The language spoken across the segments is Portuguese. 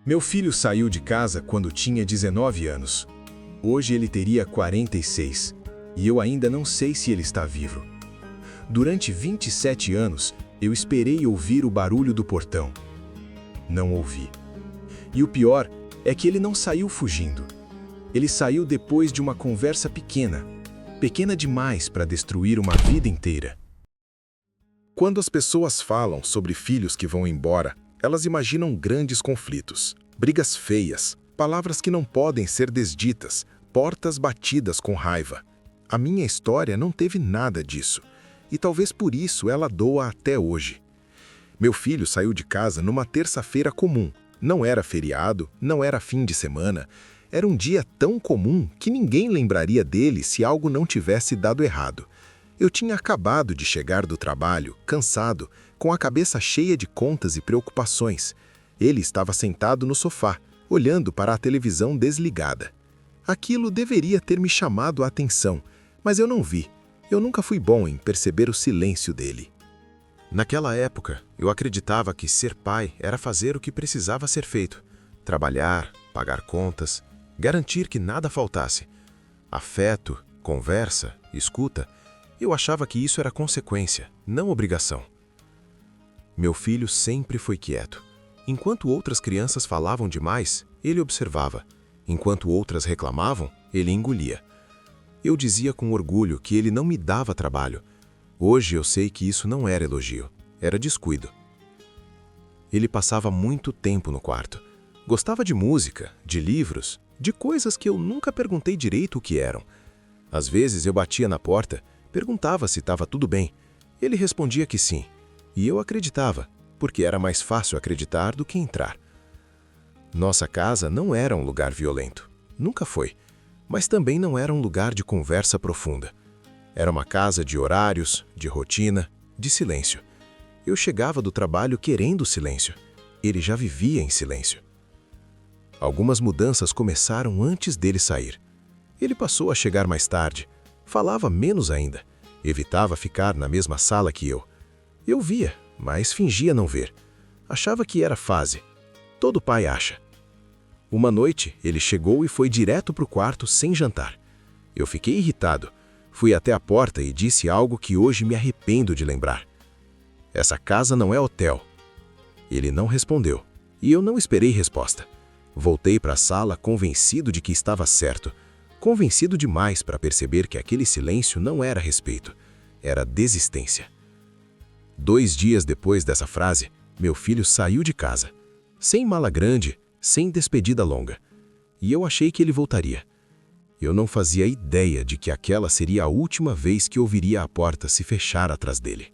Meu filho saiu de casa quando tinha 19 anos. Hoje ele teria 46, e eu ainda não sei se ele está vivo. Durante 27 anos, eu esperei ouvir o barulho do portão. Não ouvi. E o pior é que ele não saiu fugindo. Ele saiu depois de uma conversa pequena, pequena demais para destruir uma vida inteira. Quando as pessoas falam sobre filhos que vão embora, elas imaginam grandes conflitos, brigas feias, palavras que não podem ser desditas, portas batidas com raiva. A minha história não teve nada disso, e talvez por isso ela doa até hoje. Meu filho saiu de casa numa terça-feira comum. Não era feriado, não era fim de semana. Era um dia tão comum que ninguém lembraria dele se algo não tivesse dado errado. Eu tinha acabado de chegar do trabalho, cansado, com a cabeça cheia de contas e preocupações. Ele estava sentado no sofá, olhando para a televisão desligada. Aquilo deveria ter me chamado a atenção, mas eu não vi. Eu nunca fui bom em perceber o silêncio dele. Naquela época, eu acreditava que ser pai era fazer o que precisava ser feito. Trabalhar, pagar contas, garantir que nada faltasse. Afeto, conversa, escuta. Eu achava que isso era consequência, não obrigação. Meu filho sempre foi quieto. Enquanto outras crianças falavam demais, ele observava. Enquanto outras reclamavam, ele engolia. Eu dizia com orgulho que ele não me dava trabalho. Hoje eu sei que isso não era elogio, era descuido. Ele passava muito tempo no quarto. Gostava de música, de livros, de coisas que eu nunca perguntei direito o que eram. Às vezes eu batia na porta, perguntava se estava tudo bem. Ele respondia que sim, e eu acreditava, porque era mais fácil acreditar do que entrar. Nossa casa não era um lugar violento, nunca foi, mas também não era um lugar de conversa profunda. Era uma casa de horários, de rotina, de silêncio. Eu chegava do trabalho querendo silêncio. Ele já vivia em silêncio. Algumas mudanças começaram antes dele sair. Ele passou a chegar mais tarde. Falava menos ainda. Evitava ficar na mesma sala que eu. Eu via, mas fingia não ver. Achava que era fase. Todo pai acha. Uma noite, ele chegou e foi direto para o quarto sem jantar. Eu fiquei irritado. Fui até a porta e disse algo que hoje me arrependo de lembrar. Essa casa não é hotel. Ele não respondeu, e eu não esperei resposta. Voltei para a sala convencido de que estava certo. Convencido demais para perceber que aquele silêncio não era respeito, era desistência. 2 dias depois dessa frase, meu filho saiu de casa. Sem mala grande, sem despedida longa. E eu achei que ele voltaria. Eu não fazia ideia de que aquela seria a última vez que ouviria a porta se fechar atrás dele.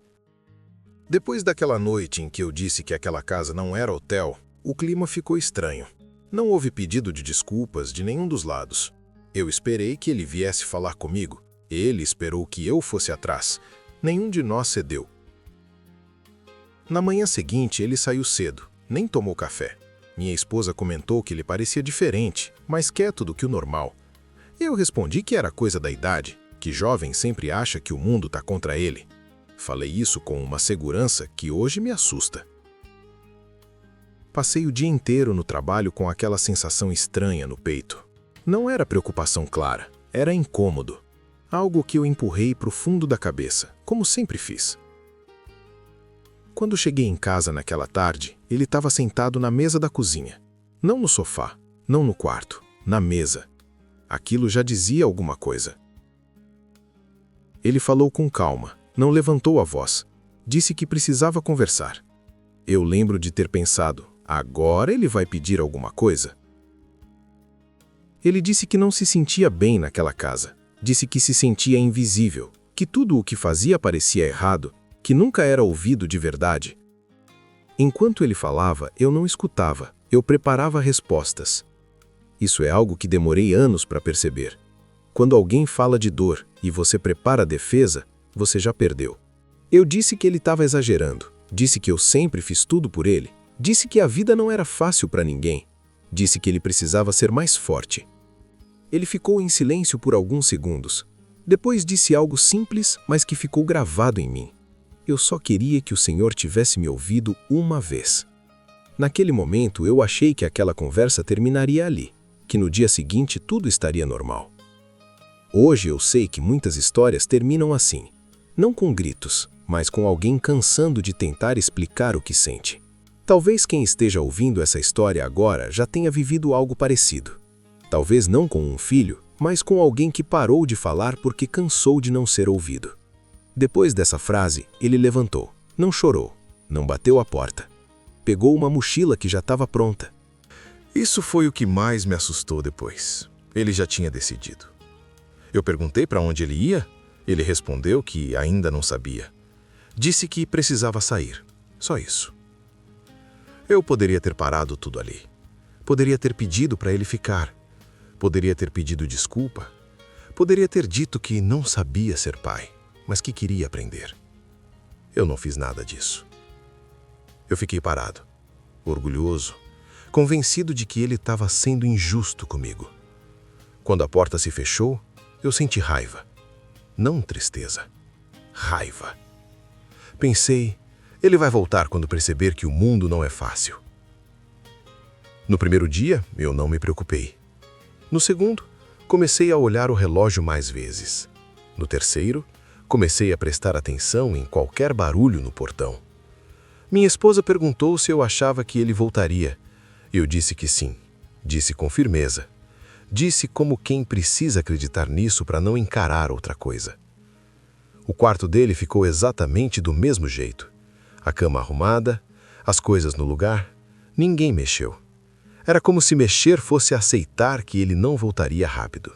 Depois daquela noite em que eu disse que aquela casa não era hotel, o clima ficou estranho. Não houve pedido de desculpas de nenhum dos lados. Eu esperei que ele viesse falar comigo. Ele esperou que eu fosse atrás. Nenhum de nós cedeu. Na manhã seguinte, ele saiu cedo. Nem tomou café. Minha esposa comentou que ele parecia diferente, mais quieto do que o normal. Eu respondi que era coisa da idade, que jovem sempre acha que o mundo está contra ele. Falei isso com uma segurança que hoje me assusta. Passei o dia inteiro no trabalho com aquela sensação estranha no peito. Não era preocupação clara, era incômodo. Algo que eu empurrei para o fundo da cabeça, como sempre fiz. Quando cheguei em casa naquela tarde, ele estava sentado na mesa da cozinha. Não no sofá, não no quarto, na mesa. Aquilo já dizia alguma coisa. Ele falou com calma, não levantou a voz. Disse que precisava conversar. Eu lembro de ter pensado, agora ele vai pedir alguma coisa? Ele disse que não se sentia bem naquela casa. Disse que se sentia invisível, que tudo o que fazia parecia errado, que nunca era ouvido de verdade. Enquanto ele falava, eu não escutava, eu preparava respostas. Isso é algo que demorei anos para perceber. Quando alguém fala de dor e você prepara a defesa, você já perdeu. Eu disse que ele estava exagerando, disse que eu sempre fiz tudo por ele, disse que a vida não era fácil para ninguém, disse que ele precisava ser mais forte. Ele ficou em silêncio por alguns segundos. Depois disse algo simples, mas que ficou gravado em mim. Eu só queria que o Senhor tivesse me ouvido uma vez. Naquele momento, eu achei que aquela conversa terminaria ali, que no dia seguinte tudo estaria normal. Hoje eu sei que muitas histórias terminam assim, não com gritos, mas com alguém cansando de tentar explicar o que sente. Talvez quem esteja ouvindo essa história agora já tenha vivido algo parecido. Talvez não com um filho, mas com alguém que parou de falar porque cansou de não ser ouvido. Depois dessa frase, ele levantou, não chorou, não bateu a porta. Pegou uma mochila que já estava pronta. Isso foi o que mais me assustou depois. Ele já tinha decidido. Eu perguntei para onde ele ia. Ele respondeu que ainda não sabia. Disse que precisava sair. Só isso. Eu poderia ter parado tudo ali. Poderia ter pedido para ele ficar. Poderia ter pedido desculpa. Poderia ter dito que não sabia ser pai, mas que queria aprender. Eu não fiz nada disso. Eu fiquei parado, orgulhoso, convencido de que ele estava sendo injusto comigo. Quando a porta se fechou, eu senti raiva. Não tristeza. Raiva. Pensei, ele vai voltar quando perceber que o mundo não é fácil. No primeiro dia, eu não me preocupei. No segundo, comecei a olhar o relógio mais vezes. No terceiro, comecei a prestar atenção em qualquer barulho no portão. Minha esposa perguntou se eu achava que ele voltaria. Eu disse que sim. Disse com firmeza. Disse como quem precisa acreditar nisso para não encarar outra coisa. O quarto dele ficou exatamente do mesmo jeito. A cama arrumada, as coisas no lugar, ninguém mexeu. Era como se mexer fosse aceitar que ele não voltaria rápido.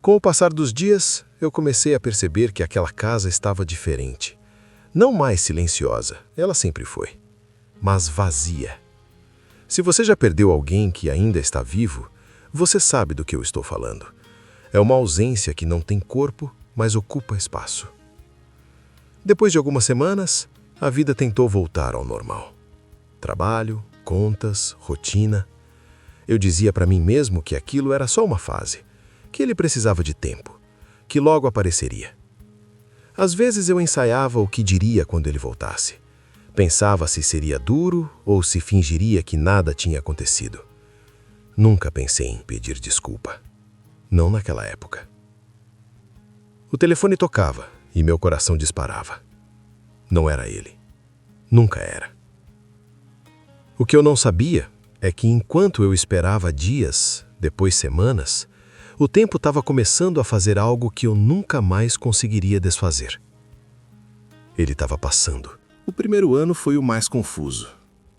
Com o passar dos dias, eu comecei a perceber que aquela casa estava diferente. Não mais silenciosa, ela sempre foi, mas vazia. Se você já perdeu alguém que ainda está vivo, você sabe do que eu estou falando. É uma ausência que não tem corpo, mas ocupa espaço. Depois de algumas semanas, a vida tentou voltar ao normal. Trabalho, contas, rotina. Eu dizia para mim mesmo que aquilo era só uma fase, que ele precisava de tempo, que logo apareceria. Às vezes eu ensaiava o que diria quando ele voltasse. Pensava se seria duro ou se fingiria que nada tinha acontecido. Nunca pensei em pedir desculpa. Não naquela época. O telefone tocava e meu coração disparava. Não era ele. Nunca era. O que eu não sabia é que enquanto eu esperava dias, depois semanas, o tempo estava começando a fazer algo que eu nunca mais conseguiria desfazer. Ele estava passando. O primeiro ano foi o mais confuso.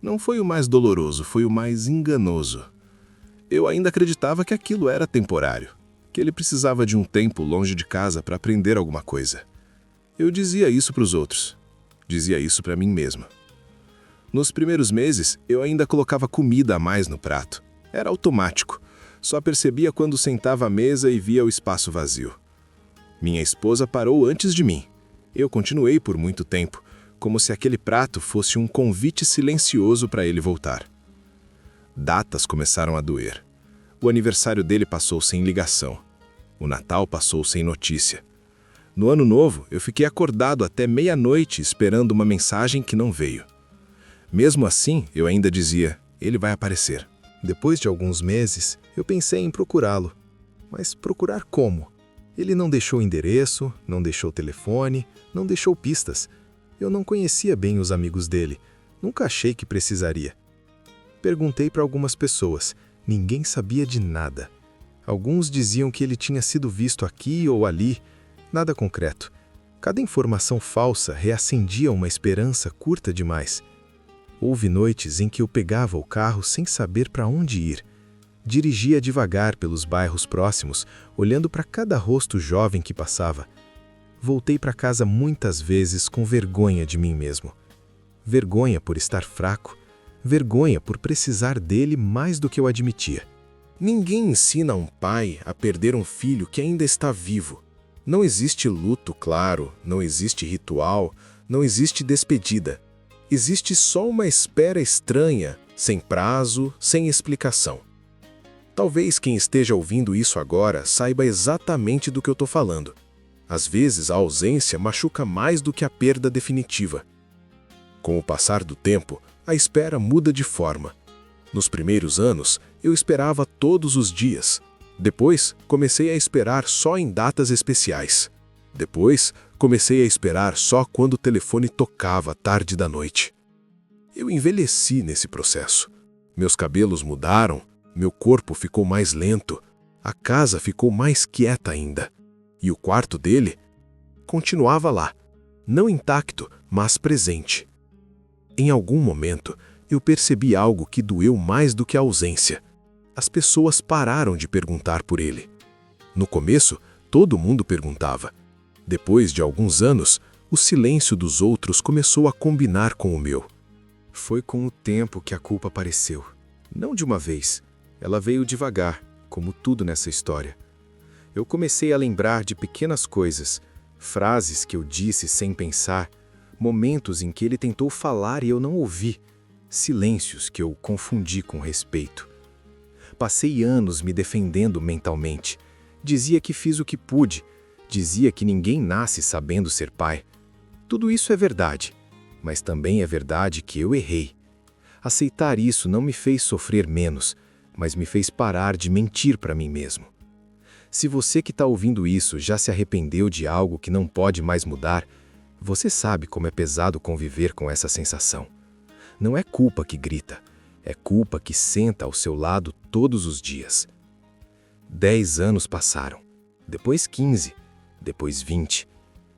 Não foi o mais doloroso, foi o mais enganoso. Eu ainda acreditava que aquilo era temporário, que ele precisava de um tempo longe de casa para aprender alguma coisa. Eu dizia isso para os outros. Dizia isso para mim mesmo. Nos primeiros meses, eu ainda colocava comida a mais no prato. Era automático. Só percebia quando sentava à mesa e via o espaço vazio. Minha esposa parou antes de mim. Eu continuei por muito tempo, como se aquele prato fosse um convite silencioso para ele voltar. Datas começaram a doer. O aniversário dele passou sem ligação. O Natal passou sem notícia. No Ano Novo, eu fiquei acordado até meia-noite esperando uma mensagem que não veio. Mesmo assim, eu ainda dizia, ele vai aparecer. Depois de alguns meses, eu pensei em procurá-lo. Mas procurar como? Ele não deixou endereço, não deixou telefone, não deixou pistas. Eu não conhecia bem os amigos dele. Nunca achei que precisaria. Perguntei para algumas pessoas. Ninguém sabia de nada. Alguns diziam que ele tinha sido visto aqui ou ali. Nada concreto. Cada informação falsa reacendia uma esperança curta demais. Houve noites em que eu pegava o carro sem saber para onde ir. Dirigia devagar pelos bairros próximos, olhando para cada rosto jovem que passava. Voltei para casa muitas vezes com vergonha de mim mesmo. Vergonha por estar fraco, vergonha por precisar dele mais do que eu admitia. Ninguém ensina um pai a perder um filho que ainda está vivo. Não existe luto claro, não existe ritual, não existe despedida. Existe só uma espera estranha, sem prazo, sem explicação. Talvez quem esteja ouvindo isso agora saiba exatamente do que eu estou falando. Às vezes a ausência machuca mais do que a perda definitiva. Com o passar do tempo, A espera muda de forma. Nos primeiros anos, eu esperava todos os dias. Depois, comecei a esperar só em datas especiais. Depois, comecei a esperar só quando o telefone tocava tarde da noite. Eu envelheci nesse processo. Meus cabelos mudaram, meu corpo ficou mais lento, a casa ficou mais quieta ainda. E o quarto dele continuava lá, não intacto, mas presente. Em algum momento, eu percebi algo que doeu mais do que a ausência. As pessoas pararam de perguntar por ele. No começo, todo mundo perguntava. Depois de alguns anos, o silêncio dos outros começou a combinar com o meu. Foi com o tempo que a culpa apareceu. Não de uma vez. Ela veio devagar, como tudo nessa história. Eu comecei a lembrar de pequenas coisas, frases que eu disse sem pensar, momentos em que ele tentou falar e eu não ouvi, silêncios que eu confundi com respeito. Passei anos me defendendo mentalmente. Dizia que fiz o que pude. Dizia que ninguém nasce sabendo ser pai. Tudo isso é verdade, mas também é verdade que eu errei. Aceitar isso não me fez sofrer menos, mas me fez parar de mentir para mim mesmo. Se você que está ouvindo isso já se arrependeu de algo que não pode mais mudar, você sabe como é pesado conviver com essa sensação. Não é culpa que grita, é culpa que senta ao seu lado todos os dias. 10 anos passaram, depois 15, depois 20.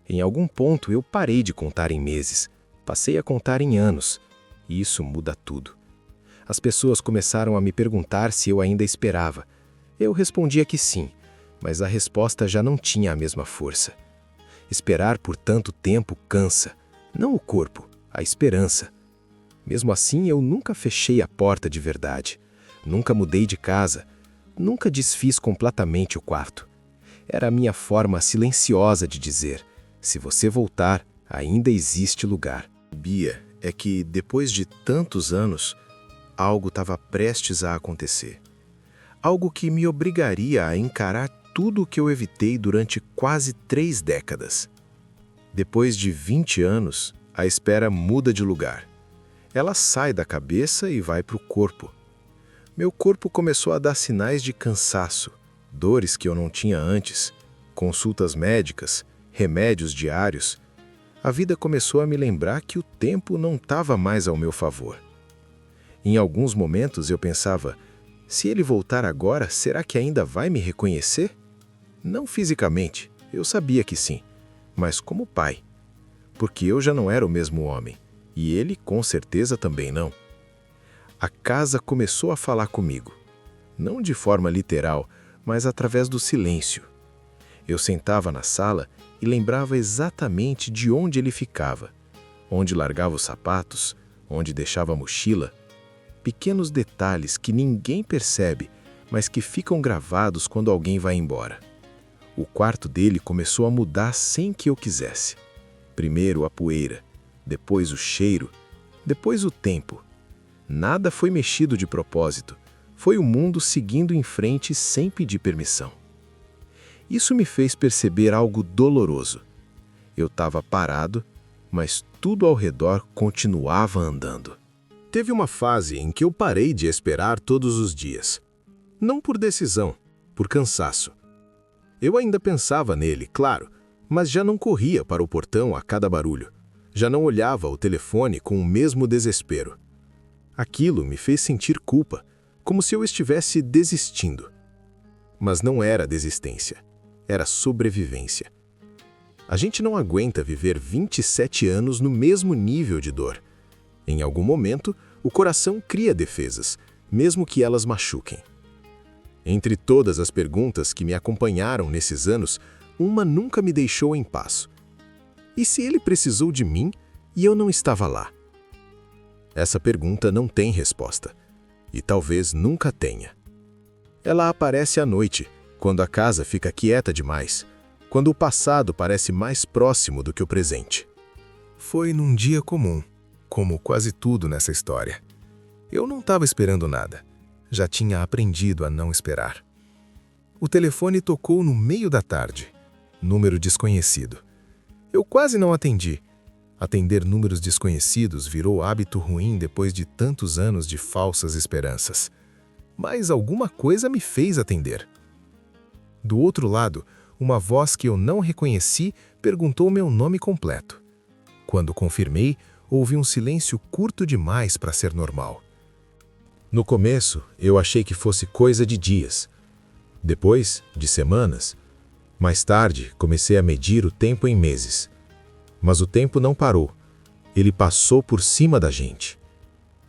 Em algum ponto eu parei de contar em meses, passei a contar em anos, e isso muda tudo. As pessoas começaram a me perguntar se eu ainda esperava. Eu respondia que sim, mas a resposta já não tinha a mesma força. Esperar por tanto tempo cansa, não o corpo, a esperança. Mesmo assim, eu nunca fechei a porta de verdade, nunca mudei de casa, nunca desfiz completamente o quarto. Era a minha forma silenciosa de dizer: se você voltar, ainda existe lugar. Bia, é que depois de tantos anos, algo estava prestes a acontecer. Algo que me obrigaria a encarar tudo o que eu evitei durante quase 3 décadas. Depois de 20 anos, a espera muda de lugar. Ela sai da cabeça e vai para o corpo. Meu corpo começou a dar sinais de cansaço, dores que eu não tinha antes, consultas médicas, remédios diários. A vida começou a me lembrar que o tempo não estava mais ao meu favor. Em alguns momentos eu pensava: se ele voltar agora, será que ainda vai me reconhecer? Não fisicamente, eu sabia que sim, mas como pai. Porque eu já não era o mesmo homem, e ele com certeza também não. A casa começou a falar comigo, não de forma literal, mas através do silêncio. Eu sentava na sala e lembrava exatamente de onde ele ficava, onde largava os sapatos, onde deixava a mochila. Pequenos detalhes que ninguém percebe, mas que ficam gravados quando alguém vai embora. O quarto dele começou a mudar sem que eu quisesse. Primeiro a poeira, depois o cheiro, depois o tempo. Nada foi mexido de propósito, foi o mundo seguindo em frente sem pedir permissão. Isso me fez perceber algo doloroso. Eu estava parado, mas tudo ao redor continuava andando. Teve uma fase em que eu parei de esperar todos os dias. Não por decisão, por cansaço. Eu ainda pensava nele, claro, mas já não corria para o portão a cada barulho. Já não olhava o telefone com o mesmo desespero. Aquilo me fez sentir culpa, como se eu estivesse desistindo. Mas não era desistência, era sobrevivência. A gente não aguenta viver 27 anos no mesmo nível de dor. Em algum momento, o coração cria defesas, mesmo que elas machuquem. Entre todas as perguntas que me acompanharam nesses anos, uma nunca me deixou em paz. E se ele precisou de mim e eu não estava lá? Essa pergunta não tem resposta, e talvez nunca tenha. Ela aparece à noite, quando a casa fica quieta demais, quando o passado parece mais próximo do que o presente. Foi num dia comum, como quase tudo nessa história. Eu não estava esperando nada. Já tinha aprendido a não esperar. O telefone tocou no meio da tarde. Número desconhecido. Eu quase não atendi. Atender números desconhecidos virou hábito ruim depois de tantos anos de falsas esperanças. Mas alguma coisa me fez atender. Do outro lado, uma voz que eu não reconheci perguntou meu nome completo. Quando confirmei, houve um silêncio curto demais para ser normal. No começo, eu achei que fosse coisa de dias. Depois, de semanas. Mais tarde, comecei a medir o tempo em meses. Mas o tempo não parou. Ele passou por cima da gente.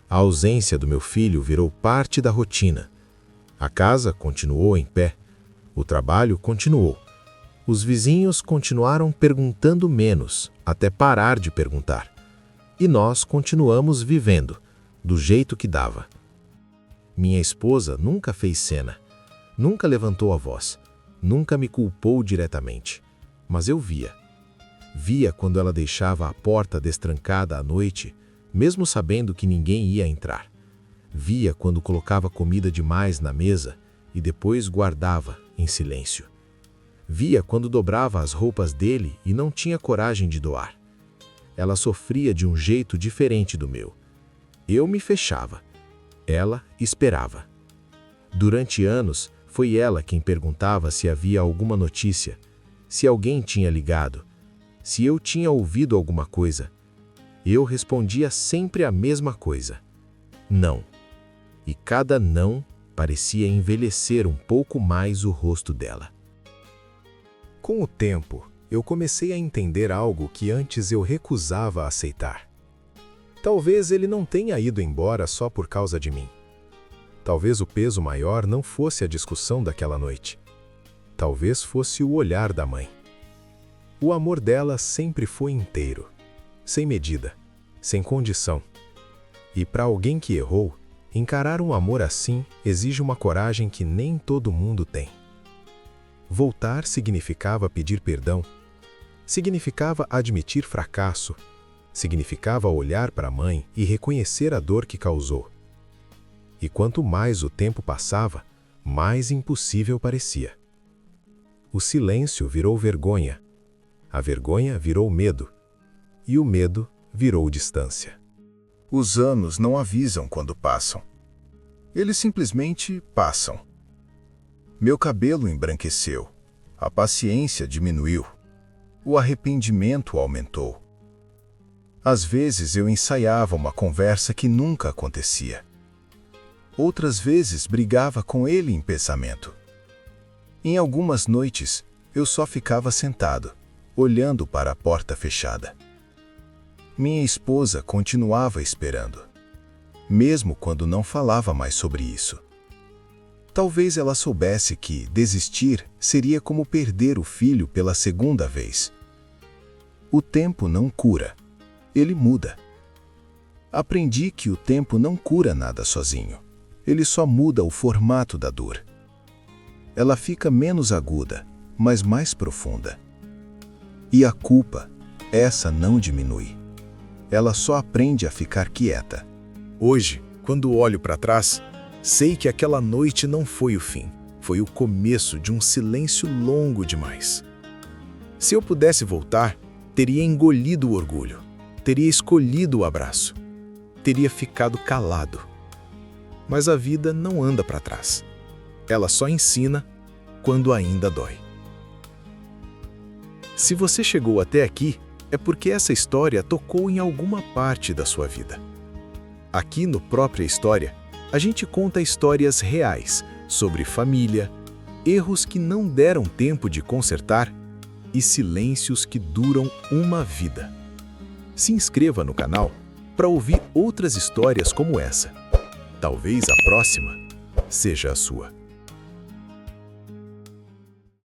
A ausência do meu filho virou parte da rotina. A casa continuou em pé. O trabalho continuou. Os vizinhos continuaram perguntando menos, até parar de perguntar. E nós continuamos vivendo, do jeito que dava. Minha esposa nunca fez cena, nunca levantou a voz, nunca me culpou diretamente. Mas eu via. Via quando ela deixava a porta destrancada à noite, mesmo sabendo que ninguém ia entrar. Via quando colocava comida demais na mesa e depois guardava em silêncio. Via quando dobrava as roupas dele e não tinha coragem de doar. Ela sofria de um jeito diferente do meu. Eu me fechava. Ela esperava. Durante anos, foi ela quem perguntava se havia alguma notícia, se alguém tinha ligado, se eu tinha ouvido alguma coisa. Eu respondia sempre a mesma coisa: não. E cada não parecia envelhecer um pouco mais o rosto dela. Com o tempo, eu comecei a entender algo que antes eu recusava aceitar. Talvez ele não tenha ido embora só por causa de mim. Talvez o peso maior não fosse a discussão daquela noite. Talvez fosse o olhar da mãe. O amor dela sempre foi inteiro, sem medida, sem condição. E para alguém que errou, encarar um amor assim exige uma coragem que nem todo mundo tem. Voltar significava pedir perdão, significava admitir fracasso, significava olhar para a mãe e reconhecer a dor que causou. E quanto mais o tempo passava, mais impossível parecia. O silêncio virou vergonha, a vergonha virou medo, e o medo virou distância. Os anos não avisam quando passam. Eles simplesmente passam. Meu cabelo embranqueceu, a paciência diminuiu, o arrependimento aumentou. Às vezes eu ensaiava uma conversa que nunca acontecia. Outras vezes brigava com ele em pensamento. Em algumas noites, eu só ficava sentado, olhando para a porta fechada. Minha esposa continuava esperando, mesmo quando não falava mais sobre isso. Talvez ela soubesse que desistir seria como perder o filho pela segunda vez. O tempo não cura, ele muda. Aprendi que o tempo não cura nada sozinho, ele só muda o formato da dor. Ela fica menos aguda, mas mais profunda. E a culpa, essa não diminui. Ela só aprende a ficar quieta. Hoje, quando olho para trás, sei que aquela noite não foi o fim, foi o começo de um silêncio longo demais. Se eu pudesse voltar, teria engolido o orgulho, teria escolhido o abraço, teria ficado calado. Mas a vida não anda para trás. Ela só ensina quando ainda dói. Se você chegou até aqui, é porque essa história tocou em alguma parte da sua vida. Aqui no Própria História, a gente conta histórias reais sobre família, erros que não deram tempo de consertar e silêncios que duram uma vida. Se inscreva no canal para ouvir outras histórias como essa. Talvez a próxima seja a sua.